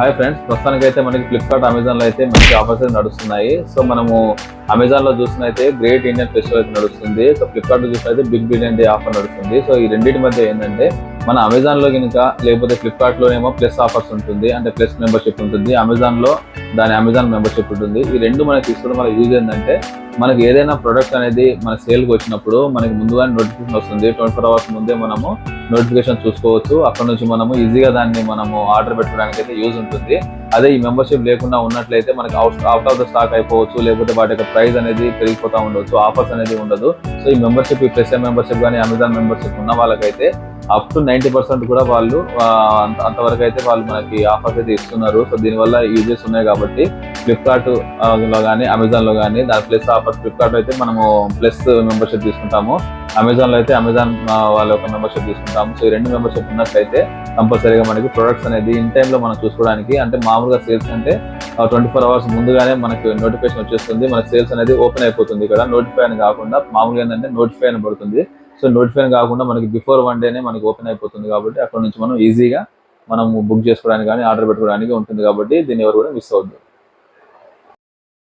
Hi friends, ప్రస్తుతానికి అయితే మనకి ఫ్లిప్కార్ట్, అమెజాన్లో అయితే మంచి ఆఫర్స్ అయితే నడుస్తున్నాయి. సో మనము అమెజాన్లో చూసినైతే గ్రేట్ ఇండియన్ ఫెస్టివల్ అయితే నడుస్తుంది. సో ఫ్లిప్కార్ట్లో చూసినైతే బిగ్ బిలియన్ డే ఆఫర్ నడుస్తుంది. సో ఈ రెండింటి మధ్య ఏంటంటే మన అమెజాన్లో కనుక లేకపోతే ఫ్లిప్కార్ట్లోనేమో ప్లస్ ఆఫర్స్ ఉంటుంది, అంటే ప్లస్ మెంబర్షిప్ ఉంటుంది. అమెజాన్లో దాని అమెజాన్ మెంబర్షిప్ ఉంటుంది. ఈ రెండు మనకి తీసుకోవడం వల్ల యూజ్ ఏంటంటే మనకి ఏదైనా ప్రొడక్ట్ అనేది మన సేల్కి వచ్చినప్పుడు మనకి ముందుగానే నోటిఫికేషన్ వస్తుంది. 24 hours ముందే మనము నోటిఫికేషన్ చూసుకోవచ్చు. అక్కడ నుంచి మనము ఈజీగా దాన్ని మనము ఆర్డర్ పెట్టుకోవడానికి అయితే యూజ్ ఉంటుంది. అదే ఈ మెంబర్షిప్ లేకుండా ఉన్నట్లయితే మనకి అవుట్ ఆఫ్ ద స్టాక్ అయిపోవచ్చు, లేకపోతే వాటి యొక్క ప్రైస్ అనేది పెరిగిపోతూ ఉండవచ్చు, ఆఫర్స్ అనేది ఉండదు. సో ఈ మెంబర్షిప్, ఈ ప్లస్ మెంబర్షిప్ కానీ అమెజాన్ మెంబర్షిప్ ఉన్న వాళ్ళకైతే అప్ టు 90% కూడా వాళ్ళు అంతవరకు అయితే వాళ్ళు మనకి ఆఫర్స్ అయితే ఇస్తున్నారు. సో దీనివల్ల యూజెస్ ఉన్నాయి కాబట్టి ఫ్లిప్కార్ట్ లో కానీ అమెజాన్లో కానీ దాని ప్లస్ ఆఫర్. ఫ్లిప్కార్ట్ అయితే మనము ప్లస్ మెంబర్షిప్ తీసుకుంటాము, అమెజాన్లో అయితే అమెజాన్ వాళ్ళ యొక్క మెంబర్షిప్ తీసుకుంటాము. సో ఈ రెండు మెంబర్షిప్ ఉన్నట్లయితే కంపల్సరీగా మనకి ప్రొడక్ట్స్ అనేది ఇన్ టైంలో మనం చూసుకోవడానికి, అంటే మామూలుగా సేల్స్ అంటే 24 hours ముందుగానే మనకి నోటిఫికేషన్ వచ్చేస్తుంది. మనకి సేల్స్ అనేది ఓపెన్ అయిపోతుంది. ఇక్కడ నోటిఫై అని కాకుండా మామూలుగా ఏంటంటే నోటిఫై అని పడుతుంది. సో నోటిఫై కాకుండా మనకి బిఫోర్ 1 day మనకి ఓపెన్ అయిపోతుంది. కాబట్టి అక్కడ నుంచి మనం ఈజీగా మనం బుక్ చేసుకోవడానికి కానీ ఆర్డర్ పెట్టుకోవడానికి ఉంటుంది. కాబట్టి దీన్ని ఎవరు కూడా మిస్ అవ్వద్దు.